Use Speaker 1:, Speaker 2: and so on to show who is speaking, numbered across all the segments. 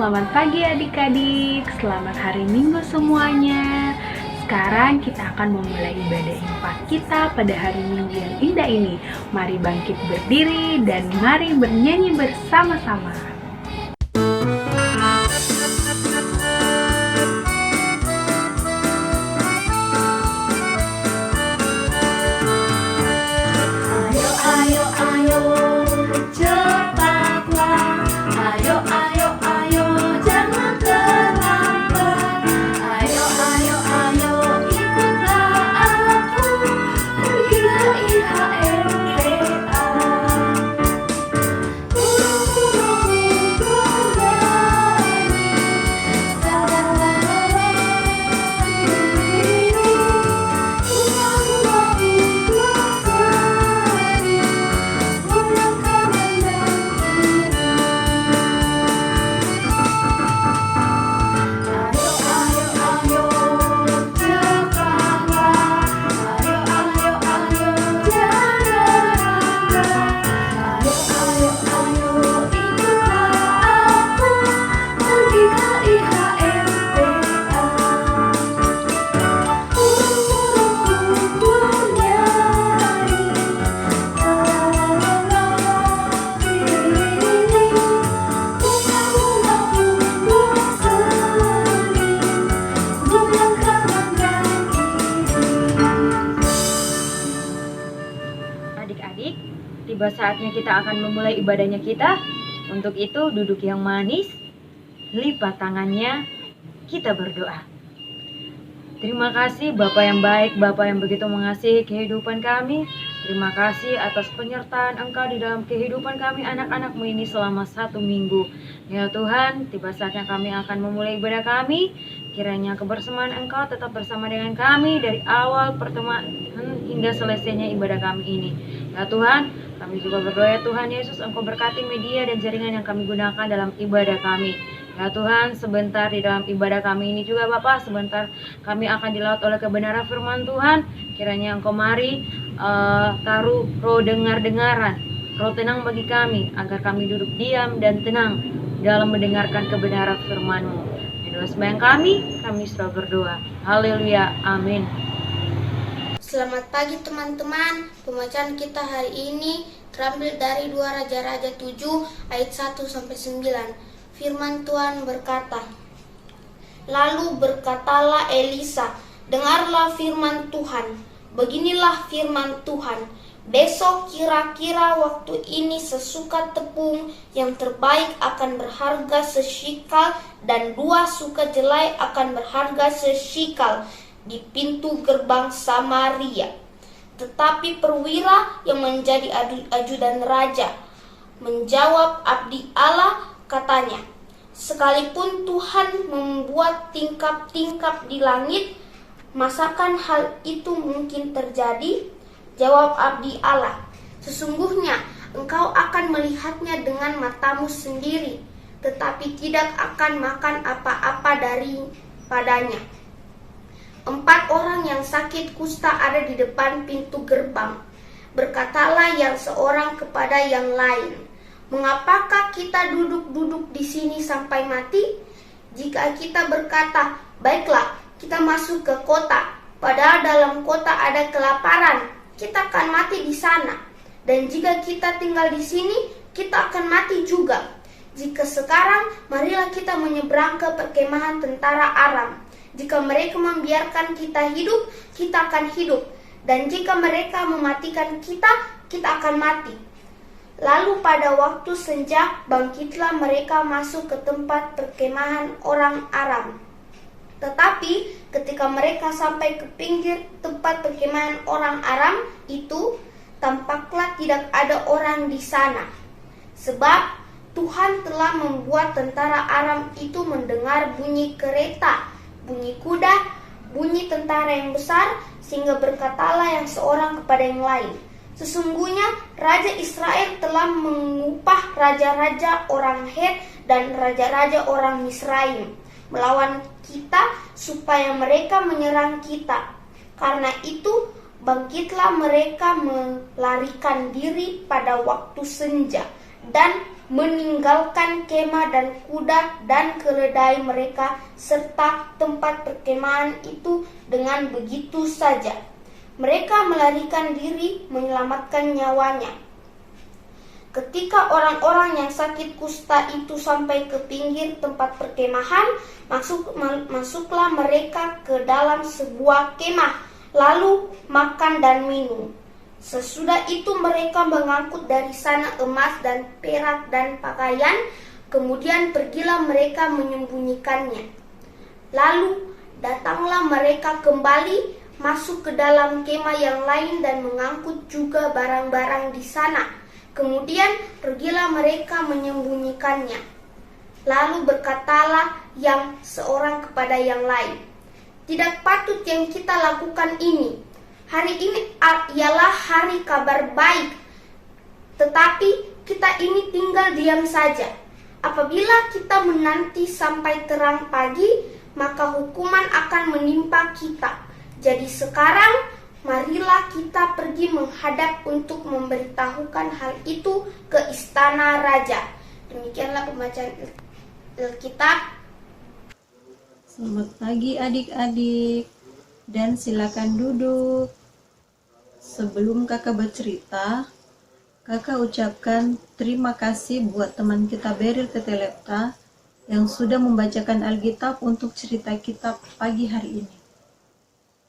Speaker 1: selamat pagi adik-adik, selamat hari Minggu semuanya. Sekarang kita akan memulai ibadah infak kita pada hari Minggu yang indah ini. Mari bangkit berdiri dan mari bernyanyi bersama-sama.
Speaker 2: Adik-adik, tiba saatnya kita akan memulai ibadahnya kita. Untuk itu, duduk yang manis, lipat tangannya, kita berdoa. Terima kasih Bapa yang baik, Bapa yang begitu mengasihi kehidupan kami. Terima kasih atas penyertaan Engkau di dalam kehidupan kami anak-anak-Mu ini selama 1 minggu. Ya Tuhan, tiba saatnya kami akan memulai ibadah kami. Kiranya kebersamaan Engkau tetap bersama dengan kami dari awal pertemuan hingga selesainya ibadah kami ini. Ya Tuhan, kami juga berdoa ya Tuhan Yesus, Engkau berkati media dan jaringan yang kami gunakan dalam ibadah kami. Ya Tuhan, sebentar di dalam ibadah kami ini juga Bapak, sebentar kami akan dilaut oleh kebenaran firman Tuhan. Kiranya Engkau mari taruh roh dengar-dengaran, roh tenang bagi kami, agar kami duduk diam dan tenang dalam mendengarkan kebenaran firman-Mu. Di doa sembahyang kami sudah berdoa. Haleluya, amin.
Speaker 3: Selamat pagi teman-teman. Pembacaan kita hari ini terambil dari 2 Raja-Raja 7 ayat 1-9. Firman Tuhan berkata, "Lalu berkatalah Elisa, dengarlah firman Tuhan. Beginilah firman Tuhan. Besok kira-kira waktu ini sesuka tepung yang terbaik akan berharga sesikal dan 2 suka jelai akan berharga sesikal di pintu gerbang Samaria." Tetapi perwira yang menjadi ajudan raja menjawab abdi Allah, katanya, "Sekalipun Tuhan membuat tingkap-tingkap di langit, masakan hal itu mungkin terjadi?" Jawab abdi Allah, "Sesungguhnya engkau akan melihatnya dengan matamu sendiri, tetapi tidak akan makan apa-apa daripadanya." 4 orang yang sakit kusta ada di depan pintu gerbang. Berkatalah yang seorang kepada yang lain, "Mengapakah kita duduk-duduk di sini sampai mati? Jika kita berkata, 'Baiklah, kita masuk ke kota,' padahal dalam kota ada kelaparan, kita akan mati di sana. Dan jika kita tinggal di sini, kita akan mati juga. Jika sekarang, marilah kita menyeberang ke perkemahan tentara Aram. Jika mereka membiarkan kita hidup, kita akan hidup. Dan jika mereka mematikan kita, kita akan mati." Lalu pada waktu senja, bangkitlah mereka masuk ke tempat perkemahan orang Aram. Tetapi ketika mereka sampai ke pinggir tempat perkemahan orang Aram itu, tampaklah tidak ada orang di sana. Sebab Tuhan telah membuat tentara Aram itu mendengar bunyi kereta, bunyi kuda, bunyi tentara yang besar, sehingga berkatalah yang seorang kepada yang lain, "Sesungguhnya Raja Israel telah mengupah raja-raja orang Het dan raja-raja orang Misraim melawan kita supaya mereka menyerang kita. Karena itu bangkitlah mereka melarikan diri pada waktu senja dan meninggalkan kemah dan kuda dan keledai mereka serta tempat perkemahan itu dengan begitu saja. Mereka melarikan diri menyelamatkan nyawanya. Ketika orang-orang yang sakit kusta itu sampai ke pinggir tempat perkemahan, masuklah mereka ke dalam sebuah kemah, lalu makan dan minum. Sesudah itu mereka mengangkut dari sana emas dan perak dan pakaian, kemudian pergilah mereka menyembunyikannya. Lalu datanglah mereka kembali masuk ke dalam kemah yang lain dan mengangkut juga barang-barang di sana. Kemudian pergilah mereka menyembunyikannya. Lalu berkatalah yang seorang kepada yang lain, "Tidak patut yang kita lakukan ini. Hari ini ialah hari kabar baik, tetapi kita ini tinggal diam saja. Apabila kita menanti sampai terang pagi, maka hukuman akan menimpa kita. Jadi sekarang, marilah kita pergi menghadap untuk memberitahukan hal itu ke istana raja." Demikianlah pembacaan Alkitab.
Speaker 4: Selamat pagi adik-adik, dan silakan duduk. Sebelum kakak bercerita, kakak ucapkan terima kasih buat teman kita Beril Tetelepta yang sudah membacakan Alkitab untuk cerita kita pagi hari ini.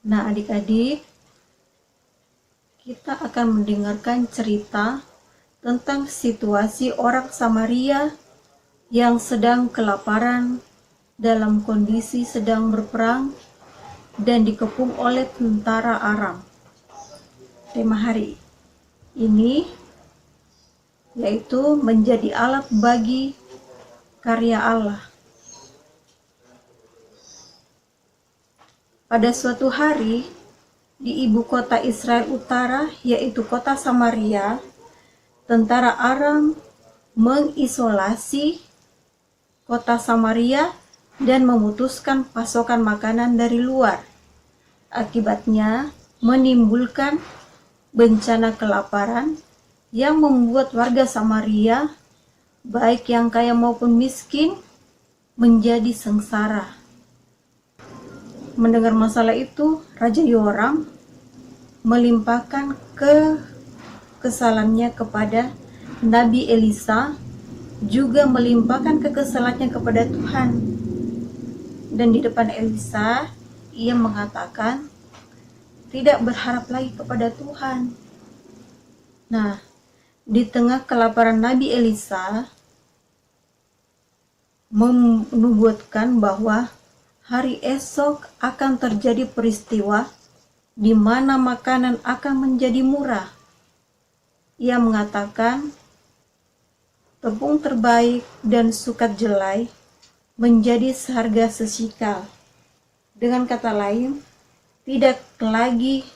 Speaker 4: Nah adik-adik, kita akan mendengarkan cerita tentang situasi orang Samaria yang sedang kelaparan dalam kondisi sedang berperang dan dikepung oleh tentara Aram. Tema hari ini yaitu menjadi alat bagi karya Allah. Pada suatu hari di ibu kota Israel Utara, yaitu kota Samaria, tentara Aram mengisolasi kota Samaria dan memutuskan pasokan makanan dari luar. Akibatnya menimbulkan bencana kelaparan yang membuat warga Samaria, baik yang kaya maupun miskin, menjadi sengsara. Mendengar masalah itu, Raja Yoram melimpahkan kekesalannya kepada Nabi Elisa, juga melimpahkan kekesalannya kepada Tuhan. Dan di depan Elisa, ia mengatakan tidak berharap lagi kepada Tuhan. Nah, di tengah kelaparan Nabi Elisa menubuatkan bahwa hari esok akan terjadi peristiwa di mana makanan akan menjadi murah. Ia mengatakan tepung terbaik dan sukat jelai menjadi seharga sesikal. Dengan kata lain, tidak lagi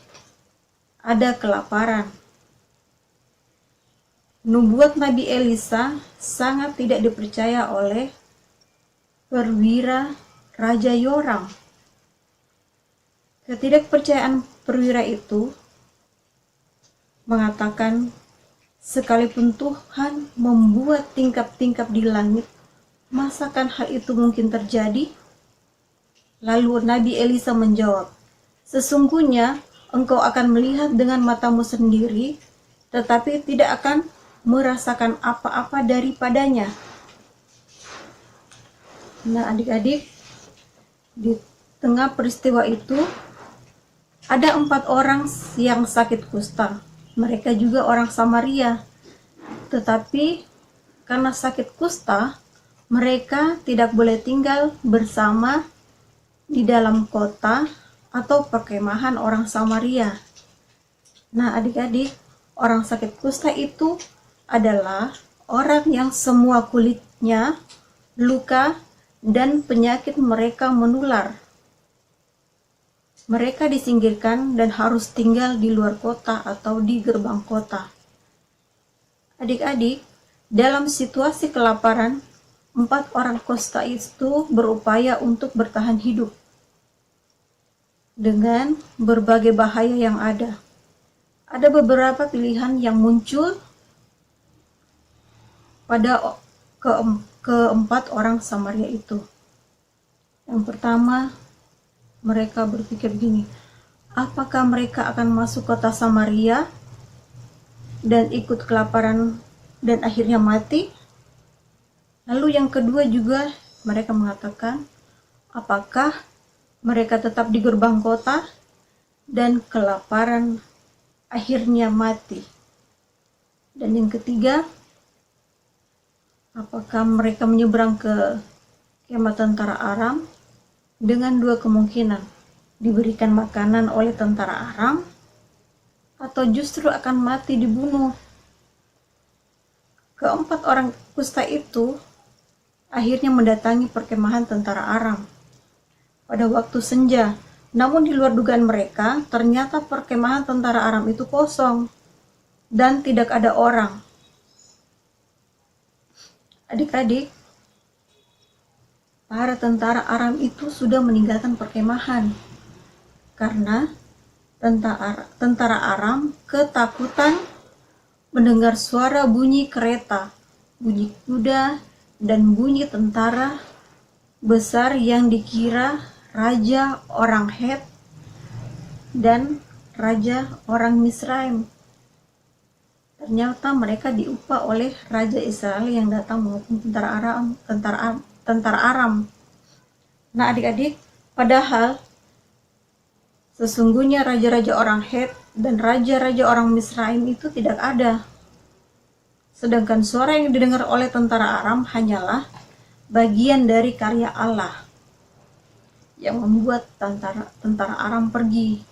Speaker 4: ada kelaparan. Nubuat Nabi Elisa sangat tidak dipercaya oleh perwira Raja Yoram. Ketidakpercayaan perwira itu mengatakan, sekalipun Tuhan membuat tingkap-tingkap di langit, masakan hal itu mungkin terjadi? Lalu Nabi Elisa menjawab, sesungguhnya engkau akan melihat dengan matamu sendiri, tetapi tidak akan merasakan apa-apa daripadanya. Nah adik-adik, di tengah peristiwa itu ada 4 orang yang sakit kusta. Mereka juga orang Samaria. Tetapi karena sakit kusta, mereka tidak boleh tinggal bersama di dalam kota atau perkemahan orang Samaria. Nah adik-adik, orang sakit kusta itu adalah orang yang semua kulitnya luka dan penyakit mereka menular. Mereka disingkirkan dan harus tinggal di luar kota atau di gerbang kota. Adik-adik, dalam situasi kelaparan, 4 orang kusta itu berupaya untuk bertahan hidup dengan berbagai bahaya yang ada. Ada beberapa pilihan yang muncul pada keempat orang Samaria itu. Yang pertama, mereka berpikir begini, apakah mereka akan masuk kota Samaria dan ikut kelaparan dan akhirnya mati? Lalu yang kedua juga mereka mengatakan, apakah mereka tetap di gerbang kota dan kelaparan akhirnya mati? Dan yang ketiga, apakah mereka menyeberang ke kemah tentara Aram? Dengan dua kemungkinan, diberikan makanan oleh tentara Aram atau justru akan mati dibunuh. Keempat orang kusta itu akhirnya mendatangi perkemahan tentara Aram pada waktu senja. Namun di luar dugaan mereka, ternyata perkemahan tentara Aram itu kosong dan tidak ada orang. Adik-adik, para tentara Aram itu sudah meninggalkan perkemahan karena tentara Aram ketakutan mendengar suara bunyi kereta, bunyi kuda, dan bunyi tentara besar yang dikira raja orang Het dan raja orang Misraim. Ternyata mereka diupah oleh raja Israel yang datang menghukum tentara Aram. Nah adik-adik, padahal sesungguhnya raja-raja orang Het dan raja-raja orang Misraim itu tidak ada. Sedangkan suara yang didengar oleh tentara Aram hanyalah bagian dari karya Allah yang membuat tentara Aram pergi.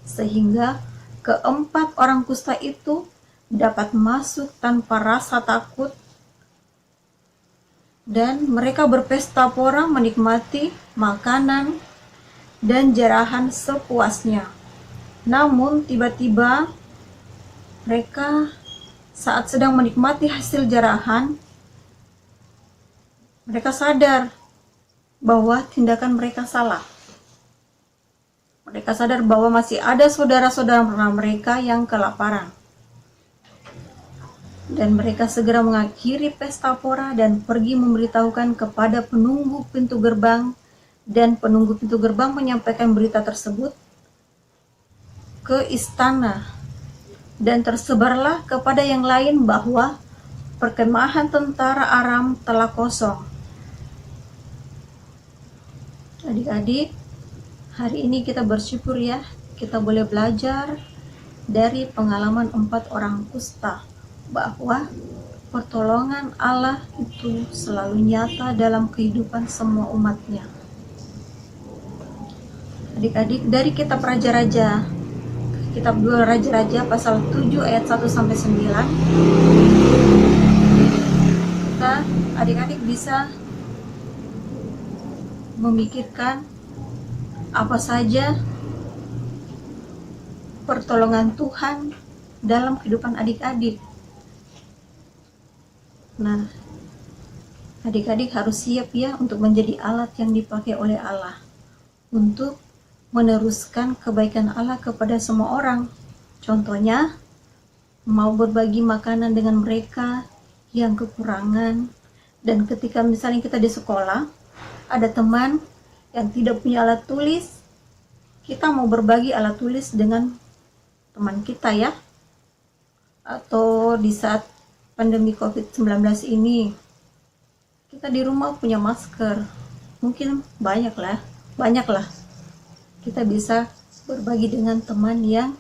Speaker 4: Sehingga keempat orang kusta itu dapat masuk tanpa rasa takut dan mereka berpesta pora menikmati makanan dan jarahan sepuasnya. Namun tiba-tiba mereka saat sedang menikmati hasil jarahan, mereka sadar bahwa tindakan mereka salah. Mereka sadar bahwa masih ada saudara-saudara mereka yang kelaparan. Dan mereka segera mengakhiri pesta pora dan pergi memberitahukan kepada penunggu pintu gerbang, dan penunggu pintu gerbang menyampaikan berita tersebut ke istana. Dan tersebarlah kepada yang lain bahwa perkemahan tentara Aram telah kosong. Adik-adik, hari ini kita bersyukur ya, kita boleh belajar dari pengalaman 4 orang kusta bahwa pertolongan Allah itu selalu nyata dalam kehidupan semua umatnya. Adik-adik, dari kitab Raja-Raja, kitab 2 Raja-Raja pasal 7 ayat 1-9, kita adik-adik bisa memikirkan apa saja pertolongan Tuhan dalam kehidupan adik-adik. Nah, adik-adik harus siap ya untuk menjadi alat yang dipakai oleh Allah untuk meneruskan kebaikan Allah kepada semua orang. Contohnya, mau berbagi makanan dengan mereka yang kekurangan. Dan ketika misalnya kita di sekolah, ada teman yang tidak punya alat tulis, kita mau berbagi alat tulis dengan teman kita ya. Atau di saat pandemi COVID-19 ini, kita di rumah punya masker, mungkin banyaklah. Kita bisa berbagi dengan teman yang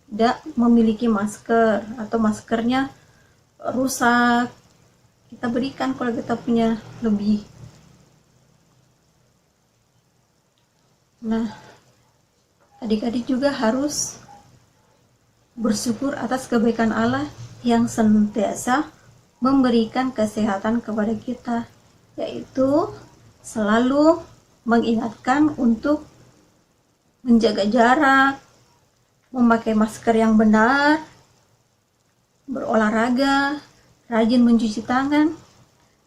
Speaker 4: tidak memiliki masker atau maskernya rusak. Kita berikan kalau kita punya lebih. Nah, adik-adik juga harus bersyukur atas kebaikan Allah yang senantiasa memberikan kesehatan kepada kita, yaitu selalu mengingatkan untuk menjaga jarak, memakai masker yang benar, berolahraga, rajin mencuci tangan,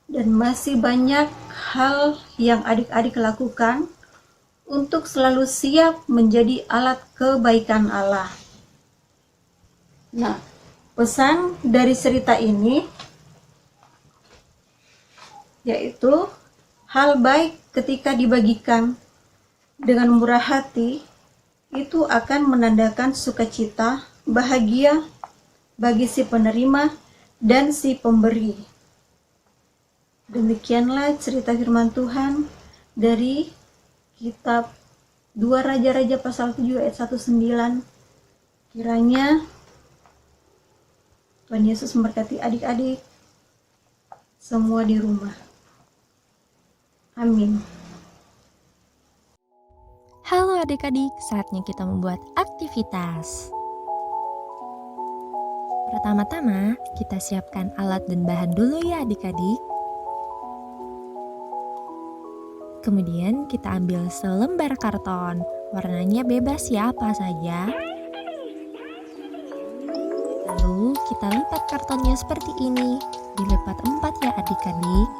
Speaker 4: dan masih banyak hal yang adik-adik lakukan untuk selalu siap menjadi alat kebaikan Allah. Nah, pesan dari cerita ini yaitu hal baik ketika dibagikan dengan murah hati itu akan menandakan sukacita, bahagia bagi si penerima dan si pemberi. Demikianlah cerita firman Tuhan dari kitab 2 Raja-Raja pasal 7 ayat 1-9. Kiranya Tuhan Yesus memberkati adik-adik semua di rumah. Amin.
Speaker 5: Halo adik-adik, saatnya kita membuat aktivitas. Pertama-tama, kita siapkan alat dan bahan dulu ya adik-adik. Kemudian kita ambil selembar karton, warnanya bebas ya, apa saja. Lalu kita lipat kartonnya seperti ini, dilipat 4 ya adik-adik.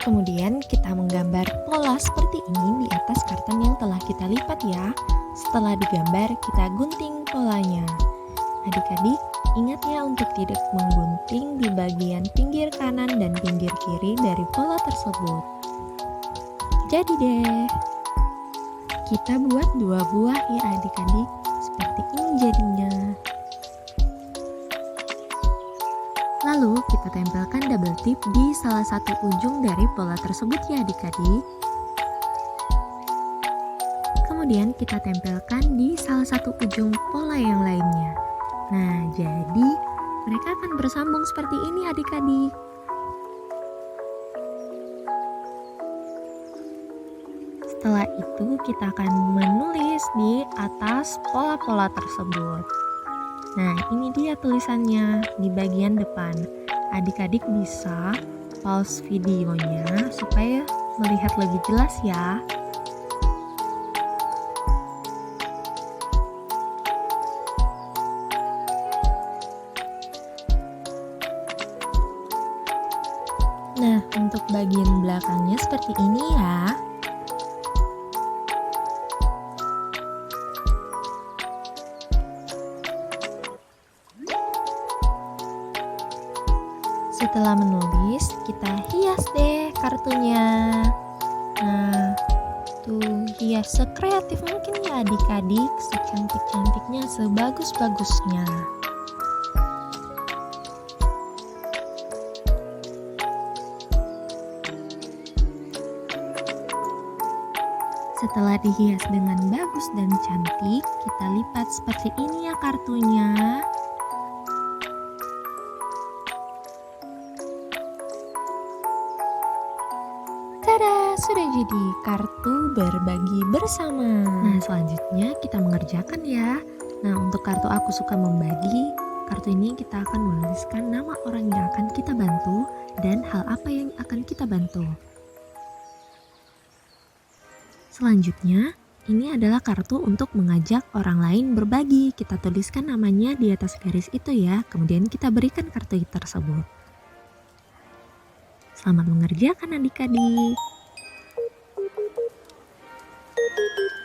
Speaker 5: Kemudian kita menggambar pola seperti ini di atas karton yang telah kita lipat ya. Setelah digambar, kita gunting polanya. Adik-adik, ingat ya untuk tidak menggunting di bagian pinggir kanan dan pinggir kiri dari pola tersebut. Jadi deh, kita buat 2 buah ya adik-adik, seperti ini jadinya. Lalu kita tempelkan double tip di salah satu ujung dari pola tersebut ya adik-adik. Kemudian kita tempelkan di salah satu ujung pola yang lainnya. Nah, jadi mereka akan bersambung seperti ini adik-adik. Setelah itu kita akan menulis di atas pola-pola tersebut. Nah, ini dia tulisannya di bagian depan. Adik-adik bisa pause videonya supaya melihat lebih jelas ya. Nah, untuk bagian belakangnya seperti ini ya. Setelah menulis, kita hias deh kartunya. Nah, tuh hias sekreatif mungkin ya adik-adik, secantik-cantiknya, sebagus-bagusnya. Setelah dihias dengan bagus dan cantik, kita lipat seperti ini ya kartunya. Tada, sudah jadi kartu berbagi bersama. Nah, selanjutnya kita mengerjakan ya. Nah, untuk kartu aku suka membagi, kartu ini kita akan menuliskan nama orang yang akan kita bantu dan hal apa yang akan kita bantu. Selanjutnya, ini adalah kartu untuk mengajak orang lain berbagi. Kita tuliskan namanya di atas garis itu ya, kemudian kita berikan kartu tersebut. Selamat mengerjakan adik-adik.
Speaker 3: Yesus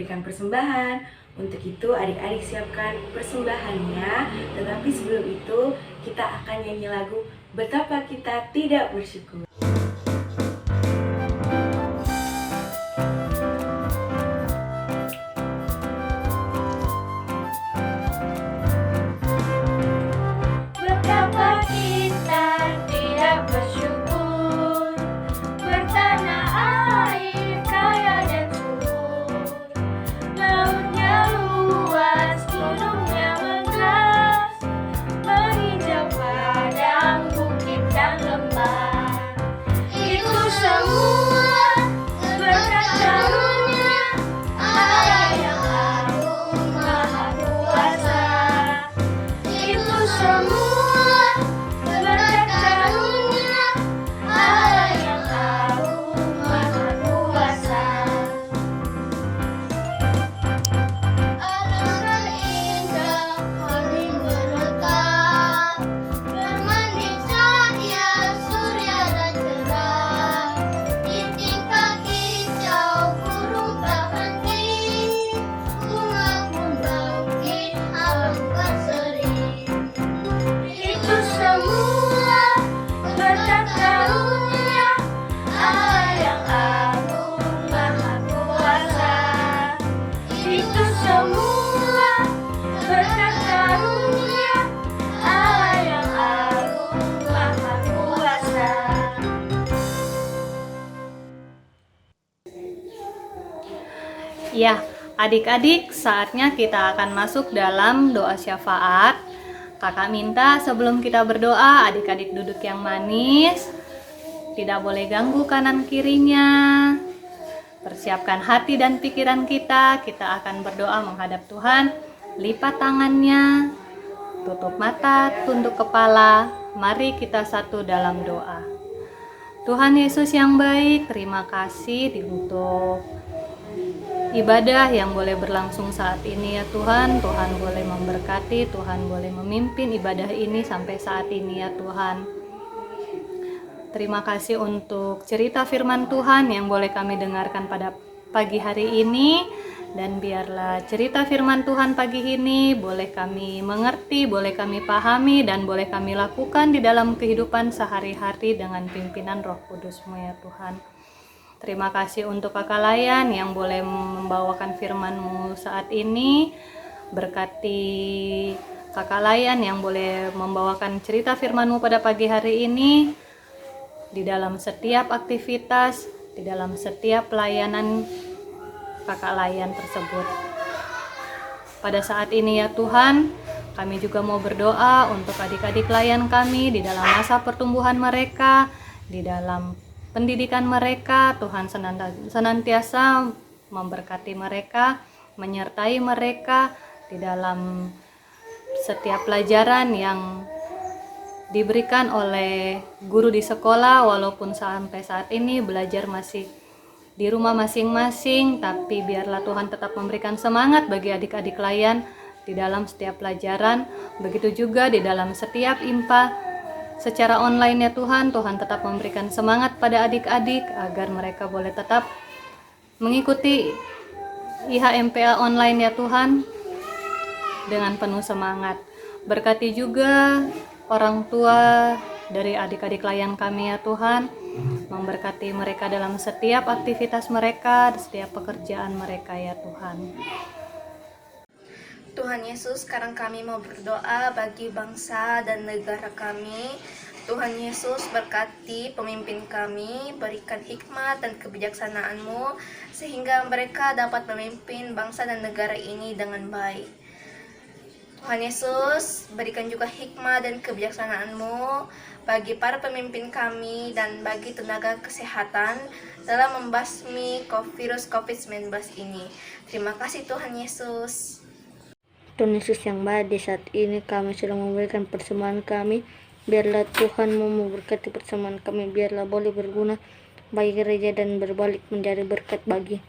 Speaker 6: memberikan persembahan. Untuk itu adik-adik siapkan persembahannya. Tetapi sebelum itu kita akan nyanyi lagu Betapa Kita Tidak Bersyukur.
Speaker 3: Betapa kita tidak bersyukur, bertanah air kaya dan subur, lautnya luas, gunungnya megah, menghijau padang, bukit dan lembah. Itu semua berkat karunia Allah yang agung maha kuasa. Itu semua berkat karunia Allah yang agung maha kuasa. Alangkah indah hari menetap, bermandi cahaya surya dan cerah. Di tingkat hijau burung tak henti, bunga pun bangkit alam berseri. Itu semua berkat karunia Allah yang agung maha kuasa. Itu semua berkat karunia Allah yang agung maha kuasa.
Speaker 7: Ya, adik-adik, saatnya kita akan masuk dalam doa syafaat. Kakak minta sebelum kita berdoa, adik-adik duduk yang manis. Tidak boleh ganggu kanan kirinya. Persiapkan hati dan pikiran kita. Kita akan berdoa menghadap Tuhan. Lipat tangannya, tutup mata, tunduk kepala. Mari kita satu dalam doa. Tuhan Yesus yang baik, terima kasih untuk ibadah yang boleh berlangsung saat ini ya Tuhan. Tuhan boleh memberkati, Tuhan boleh memimpin ibadah ini sampai saat ini ya Tuhan. Terima kasih untuk cerita firman Tuhan yang boleh kami dengarkan pada pagi hari ini. Dan biarlah cerita firman Tuhan pagi ini boleh kami mengerti, boleh kami pahami, dan boleh kami lakukan di dalam kehidupan sehari-hari dengan pimpinan Roh Kudus-Mu ya Tuhan. Terima kasih untuk Kakak Layan yang boleh membawakan firman-Mu saat ini. Berkati Kakak Layan yang boleh membawakan cerita firman-Mu pada pagi hari ini. Di dalam setiap aktivitas, di dalam setiap pelayanan Kakak Layan tersebut. Pada saat ini ya Tuhan, kami juga mau berdoa untuk adik-adik layan kami di dalam masa pertumbuhan mereka, di dalam pendidikan mereka. Tuhan senantiasa memberkati mereka, menyertai mereka di dalam setiap pelajaran yang diberikan oleh guru di sekolah, walaupun sampai saat ini belajar masih di rumah masing-masing, tapi biarlah Tuhan tetap memberikan semangat bagi adik-adik layan di dalam setiap pelajaran. Begitu juga di dalam setiap IMPA secara online ya Tuhan. Tuhan tetap memberikan semangat pada adik-adik agar mereka boleh tetap mengikuti IHMPA online ya Tuhan dengan penuh semangat. Berkati juga orang tua dari adik-adik layan kami ya Tuhan, memberkati mereka dalam setiap aktivitas mereka, setiap pekerjaan mereka ya Tuhan.
Speaker 3: Tuhan Yesus, sekarang kami mau berdoa bagi bangsa dan negara kami. Tuhan Yesus, berkati pemimpin kami, berikan hikmat dan kebijaksanaan-Mu sehingga mereka dapat memimpin bangsa dan negara ini dengan baik. Tuhan Yesus, berikan juga hikmat dan kebijaksanaan-Mu bagi para pemimpin kami dan bagi tenaga kesehatan dalam membasmi virus COVID-19 ini. Terima kasih Tuhan Yesus.
Speaker 8: Tuhan Yesus yang baik, di saat ini kami sedang memberikan persembahan kami. Biarlah Tuhan memberkati persembahan kami, biarlah boleh berguna bagi gereja dan berbalik menjadi berkat bagi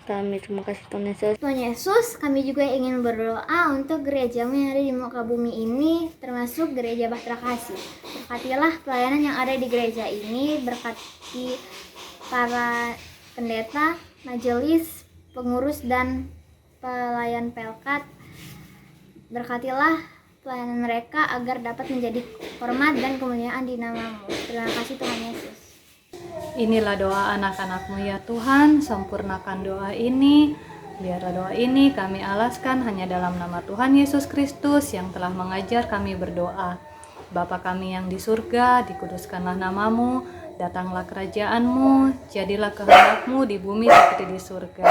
Speaker 8: kami. Terima kasih Tuhan Yesus.
Speaker 9: Tuhan Yesus, kami juga ingin berdoa untuk gerejamu yang ada di muka bumi ini, termasuk gereja Bahtera Kasih. Berkatilah pelayanan yang ada di gereja ini, berkati para pendeta, majelis, pengurus, dan pelayan Pelkat. Berkatilah pelayanan mereka agar dapat menjadi hormat dan kemuliaan di nama-Mu. Terima kasih Tuhan Yesus.
Speaker 7: Inilah doa anak-anak-Mu ya Tuhan, sempurnakan doa ini. Biarlah doa ini kami alaskan hanya dalam nama Tuhan Yesus Kristus yang telah mengajar kami berdoa. Bapa kami yang di surga, dikuduskanlah nama-Mu, datanglah kerajaan-Mu, jadilah kehendak-Mu di bumi seperti di surga.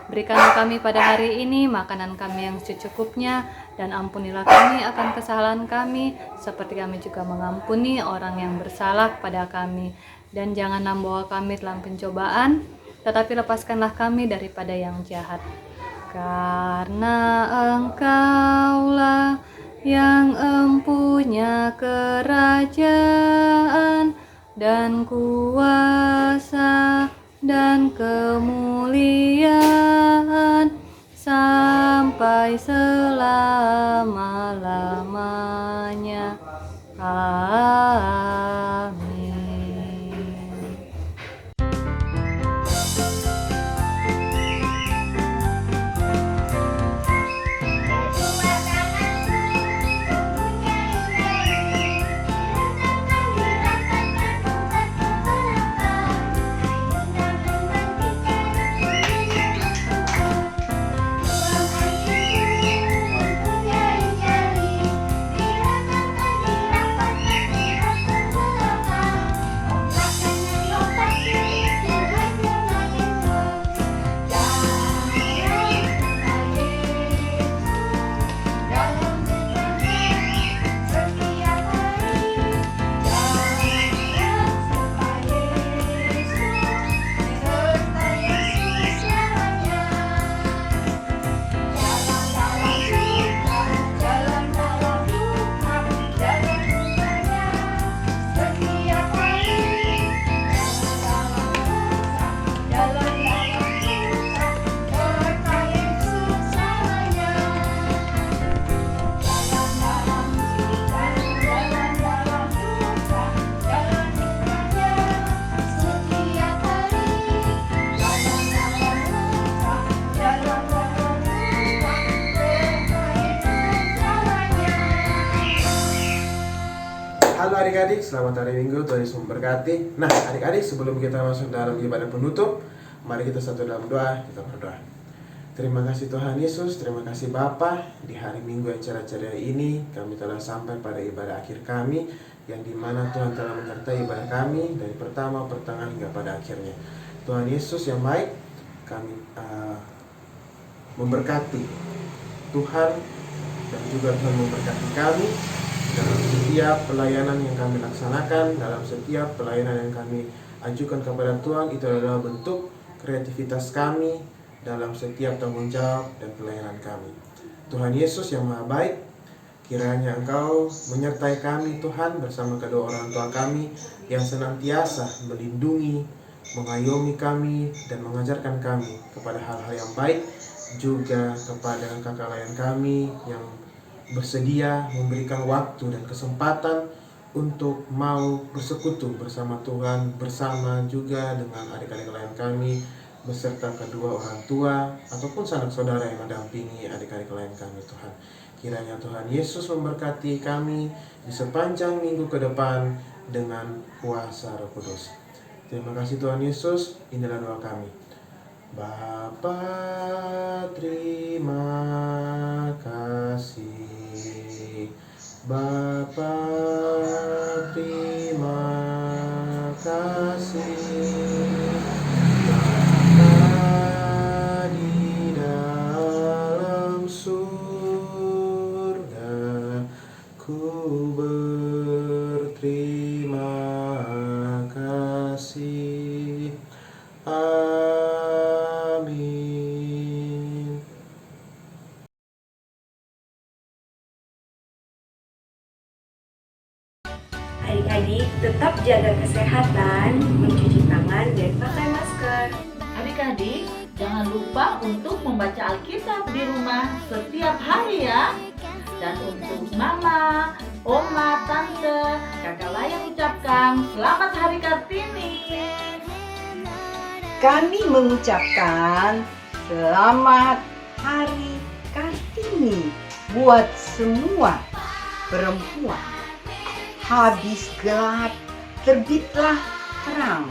Speaker 7: Berikanlah kami pada hari ini makanan kami yang secukupnya, dan ampunilah kami akan kesalahan kami, seperti kami juga mengampuni orang yang bersalah kepada kami. Dan jangan membawa kami dalam pencobaan, tetapi lepaskanlah kami daripada yang jahat. Karena Engkaulah yang empunya kerajaan dan kuasa dan kemuliaan sampai selama-lamanya. Amin.
Speaker 10: Halo adik-adik, selamat hari Minggu, Tuhan Yesus memberkati. Nah adik-adik, sebelum kita masuk dalam ibadah penutup, mari kita satu dalam doa, kita berdoa. Terima kasih Tuhan Yesus, terima kasih Bapa. Di hari Minggu yang cerah ceria ini, kami telah sampai pada ibadah akhir kami, yang dimana Tuhan telah menyertai ibadah kami dari pertama, pertengahan hingga pada akhirnya. Tuhan Yesus yang baik, kami memberkati Tuhan, dan juga Tuhan memberkati kami dalam setiap pelayanan yang kami laksanakan, dalam setiap pelayanan yang kami ajukan kepada Tuhan. Itu adalah bentuk kreativitas kami dalam setiap tanggung jawab dan pelayanan kami. Tuhan Yesus yang Maha Baik, kiranya Engkau menyertai kami Tuhan bersama kedua orang tua kami yang senantiasa melindungi, mengayomi kami dan mengajarkan kami kepada hal-hal yang baik, juga kepada kakak layan kami yang bersedia memberikan waktu dan kesempatan untuk mau bersekutu bersama Tuhan, bersama juga dengan adik-adik lain kami, beserta kedua orang tua ataupun sanak saudara yang mendampingi adik-adik lain kami Tuhan. Kiranya Tuhan Yesus memberkati kami di sepanjang minggu ke depan dengan kuasa Roh Kudus. Terima kasih Tuhan Yesus, inilah doa kami. Bapa, terima kasih. Bapa, terima kasih. Bapa di dalam surga, ku berterima kasih. Amin.
Speaker 6: Adik-adik tetap jaga kesehatan, mencuci tangan dan pakai masker.
Speaker 11: Adik-adik, jangan lupa untuk membaca Alkitab di rumah setiap hari ya. Dan untuk Mama, Oma, Tante, Kakak Layan ucapkan Selamat Hari Kartini.
Speaker 12: Kami mengucapkan Selamat Hari Kartini buat semua perempuan. Habis gelap, terbitlah terang.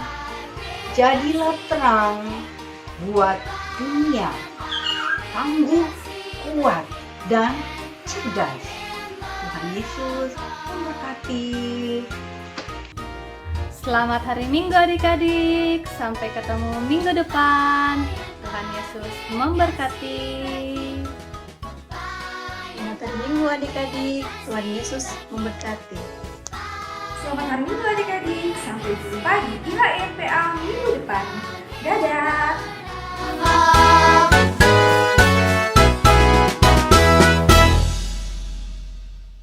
Speaker 12: Jadilah terang buat dunia. Tangguh, kuat, dan cerdas. Tuhan Yesus memberkati.
Speaker 7: Selamat hari Minggu adik-adik. Sampai ketemu minggu depan. Tuhan Yesus memberkati.
Speaker 4: Selamat hari Minggu adik-adik. Tuhan Yesus memberkati.
Speaker 1: Selamat hari Minggu adik-adik. Sampai jumpa di IHMPA minggu depan. Dadah.